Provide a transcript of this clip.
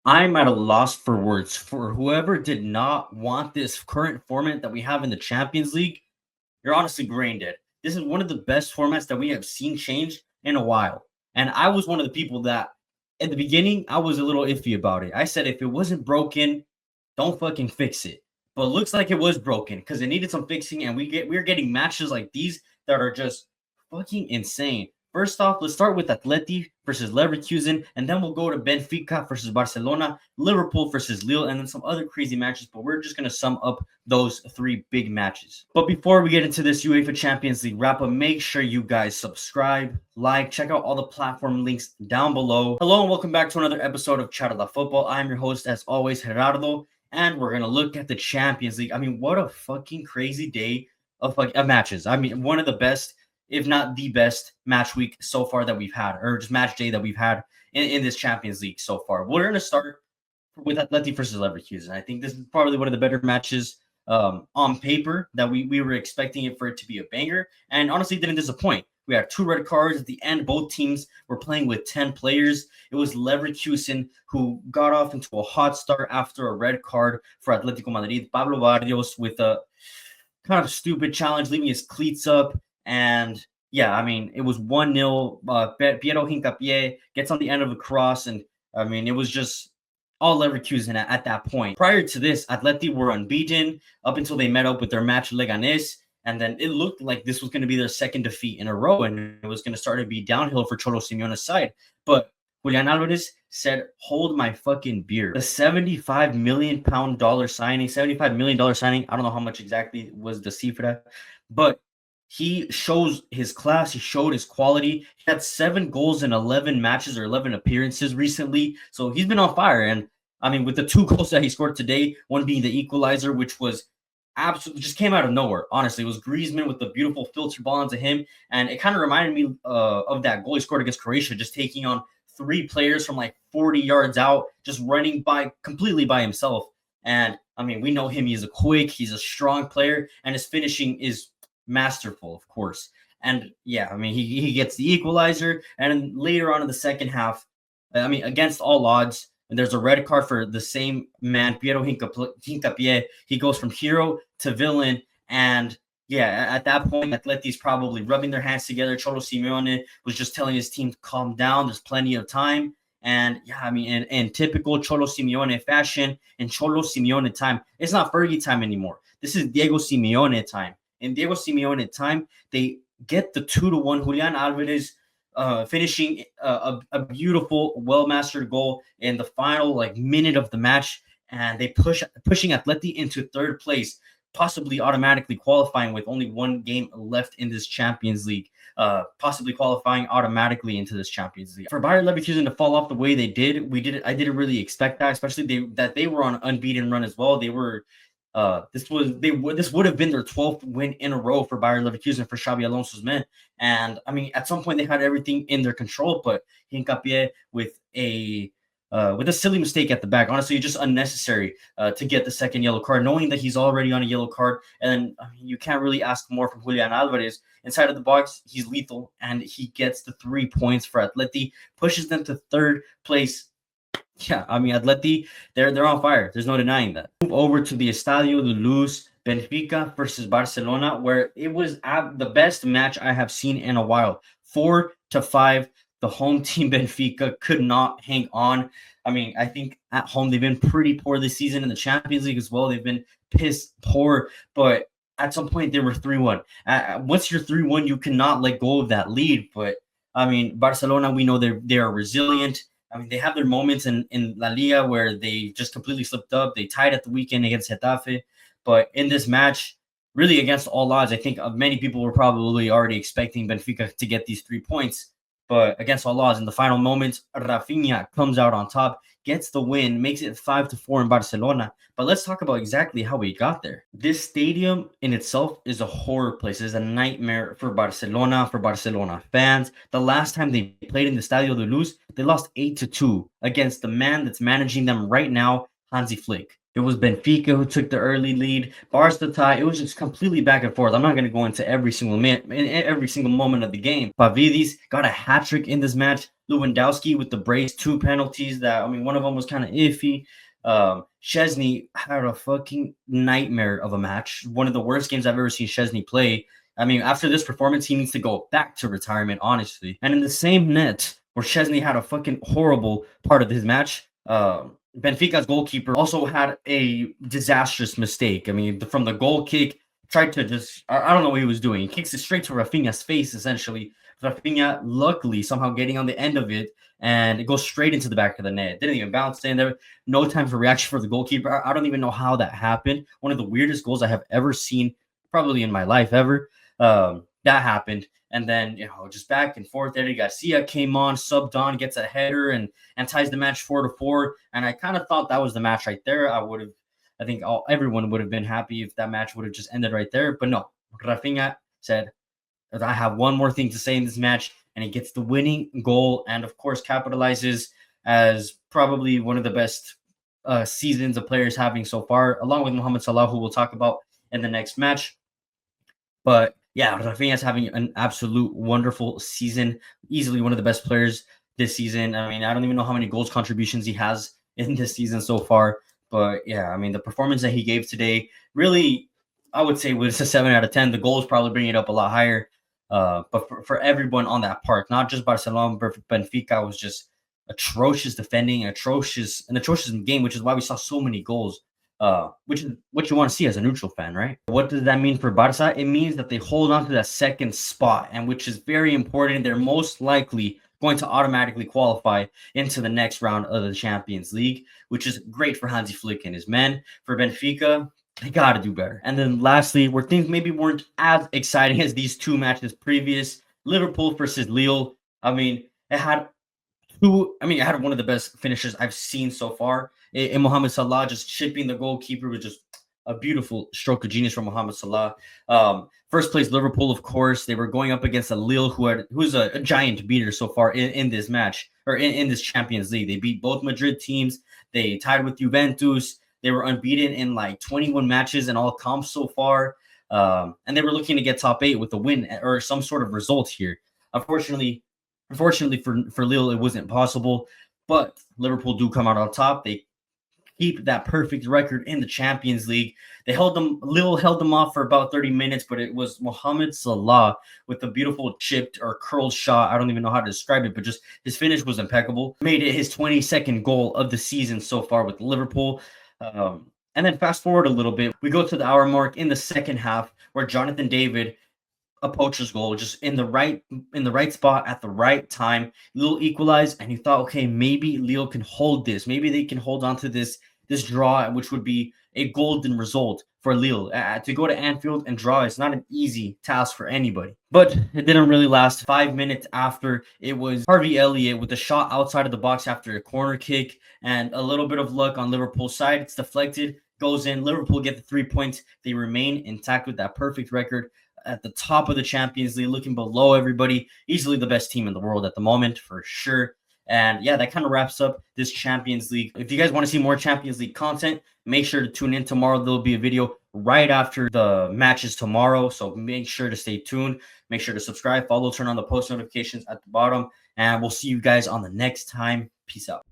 I'm at a loss for words for whoever did not want this current format that we have in the Champions League. You're honestly brain dead. This is one of the best formats that we have seen change in a while. And I was one of the people that at the beginning I was a little iffy about it. I said if it wasn't broken, don't fucking fix it. But it looks like it was broken because it needed some fixing, and we're getting matches like these that are just fucking insane. First off, let's start with Atleti versus Leverkusen, and then we'll go to Benfica versus Barcelona, Liverpool versus Lille, and then some other crazy matches. But we're just gonna sum up those three big matches. But before we get into this UEFA Champions League wrap up, make sure you guys subscribe, like, check out all the platform links down below. Hello and welcome back to another episode of Charla Football. I'm your host, as always, Gerardo, and we're gonna look at the Champions League. I mean, what a fucking crazy day of matches. I mean, one of the best, if not the best, match week so far that we've had, or just match day that we've had in this Champions League so far. We're going to start with Atleti versus Leverkusen. I think this is probably one of the better matches on paper that we were expecting it for it to be a banger, and honestly didn't disappoint. We had two red cards at the end. Both teams were playing with 10 players. It was Leverkusen who got off into a hot start after a red card for Atletico Madrid. Pablo Barrios with a kind of stupid challenge, leaving his cleats up. And yeah, I mean, it was 1-0. Piero Hincapié gets on the end of a cross. And I mean, it was just all Leverkusen at that point. Prior to this, Atleti were unbeaten up until they met up with their match Leganés. And then it looked like this was going to be their second defeat in a row. And it was going to start to be downhill for Cholo Simeone's side. But Julian Alvarez said, hold my fucking beer. The $75 million signing, $75 million signing. I don't know how much exactly was the cifra, but he shows his class. He showed his quality. He had 7 goals in 11 matches or 11 appearances recently. So he's been on fire. And I mean, with the 2 goals that he scored today, one being the equalizer, which was absolutely just came out of nowhere. Honestly, it was Griezmann with the beautiful filter ball into him. And it kind of reminded me of that goal he scored against Croatia, just taking on 3 players from like 40 yards out, just running by completely by himself. And I mean, we know him. He's a quick, he's a strong player, and his finishing is masterful, of course. And yeah, I mean, he gets the equalizer, and then later on in the second half, I mean, against all odds, and there's a red card for the same man, Piero Hincapié. He goes from hero to villain, and yeah, at that point, Atleti's probably rubbing their hands together. Cholo Simeone was just telling his team to calm down. There's plenty of time. And yeah, I mean, in typical Cholo Simeone fashion, in Cholo Simeone time, it's not Fergie time anymore. This is Diego Simeone time. In Diego Simeone time, they get the 2-1. Julian Alvarez finishing a beautiful, well-mastered goal in the final minute of the match, and they pushing Atleti into 3rd place, possibly automatically qualifying with only 1 game left in this Champions League, possibly qualifying automatically into this Champions League. For Bayer Leverkusen to fall off the way they did, I didn't really expect that, especially that they were on an unbeaten run as well. They were this would have been their 12th win in a row for Bayer Leverkusen, for Xabi Alonso's men. And I mean, at some point they had everything in their control, but Hincapié with a silly mistake at the back, honestly, just unnecessary to get the 2nd yellow card, knowing that he's already on a yellow card. And I mean, you can't really ask more from Julian Alvarez. Inside of the box, he's lethal, and he gets the 3 points for Atleti, pushes them to 3rd place. Yeah, I mean, Atleti, they're on fire. There's no denying that. Move over to the Estadio de Luz, Benfica versus Barcelona, where it was the best match I have seen in a while. 4-5. The home team Benfica could not hang on. I mean, I think at home they've been pretty poor this season. In the Champions League as well, they've been piss poor. But at some point, they were 3-1. Once you're 3-1, you cannot let go of that lead. But I mean, Barcelona, we know they are resilient. I mean, they have their moments in La Liga where they just completely slipped up. They tied at the weekend against Getafe. But in this match, really against all odds, I think many people were probably already expecting Benfica to get these 3 points. But against all odds, in the final moments, Rafinha comes out on top, gets the win, makes it 5-4 in Barcelona. But let's talk about exactly how we got there. This stadium in itself is a horror place. It's a nightmare for Barcelona fans. The last time they played in the Estadio de Luz, they lost 8-2 against the man that's managing them right now, Hansi Flick. It was Benfica who took the early lead. Barca tie. It was just completely back and forth. I'm not going to go into every single moment of the game. Pavlidis got a hat trick in this match. Lewandowski with the brace, 2 penalties that, I mean, one of them was kind of iffy. Szczesny had a fucking nightmare of a match. One of the worst games I've ever seen Szczesny play. I mean, after this performance, he needs to go back to retirement, honestly. And in the same net where Szczesny had a fucking horrible part of his match, Benfica's goalkeeper also had a disastrous mistake. I mean, from the goal kick, tried to just, I don't know what he was doing. He kicks it straight to Rafinha's face, essentially. Rafinha, luckily, somehow getting on the end of it, and it goes straight into the back of the net. Didn't even bounce in there. No time for reaction for the goalkeeper. I don't even know how that happened. One of the weirdest goals I have ever seen, probably in my life ever. That happened. And then, just back and forth. Eddie Garcia came on, subbed on, gets a header, and ties the match 4-4. And I kind of thought that was the match right there. I think everyone would have been happy if that match would have just ended right there. But no, Rafinha said, I have one more thing to say in this match, and he gets the winning goal and, of course, capitalizes as probably one of the best seasons a player is having so far, along with Mohamed Salah, who we'll talk about in the next match. But yeah, Rafinha is having an absolute wonderful season, easily one of the best players this season. I mean, I don't even know how many goals contributions he has in this season so far. But yeah, I mean, the performance that he gave today, really, I would say was a 7 out of 10. The goals probably bring it up a lot higher. But for everyone on that part, not just Barcelona, but Benfica, was just atrocious defending, an atrocious game, which is why we saw so many goals. Which is what you want to see as a neutral fan, right? What does that mean for Barca? It means that they hold on to that second spot, and which is very important. They're most likely going to automatically qualify into the next round of the Champions League, which is great for Hansi Flick and his men. For Benfica, they got to do better. And then lastly, where things maybe weren't as exciting as these two matches previous, Liverpool versus Lille. I mean, it had one of the best finishes I've seen so far. In Mohamed Salah just chipping the goalkeeper was just a beautiful stroke of genius from Mohamed Salah. First place Liverpool, of course. They were going up against a Lille who's a giant beater so far in this match, or in this Champions League. They beat both Madrid teams. They tied with Juventus. They were unbeaten in like 21 matches in all comps so far. And they were looking to get top 8 with a win or some sort of result here. Unfortunately for Lille, it wasn't possible. But Liverpool do come out on top. They keep that perfect record in the Champions League. Lille held them off for about 30 minutes, but it was Mohamed Salah with a beautiful chipped or curled shot. I don't even know how to describe it, but just his finish was impeccable. Made it his 22nd goal of the season so far with Liverpool. And then fast forward a little bit, we go to the hour mark in the second half where Jonathan David, a poacher's goal, just in the right spot at the right time. Lille equalized, and you thought, okay, maybe Lille can hold this. Maybe they can hold on to this draw, which would be a golden result for Lille. To go to Anfield and draw is not an easy task for anybody. But it didn't really last. 5 minutes after, it was Harvey Elliott with a shot outside of the box after a corner kick, and a little bit of luck on Liverpool's side. It's deflected, goes in. Liverpool get the 3 points. They remain intact with that perfect record at the top of the Champions League, looking below everybody. Easily the best team in the world at the moment, for sure. And yeah, that kind of wraps up this Champions League. If you guys want to see more Champions League content, make sure to tune in tomorrow. There'll be a video right after the matches tomorrow, so make sure to stay tuned. Make sure to subscribe, follow, turn on the post notifications at the bottom, and we'll see you guys on the next time. Peace out.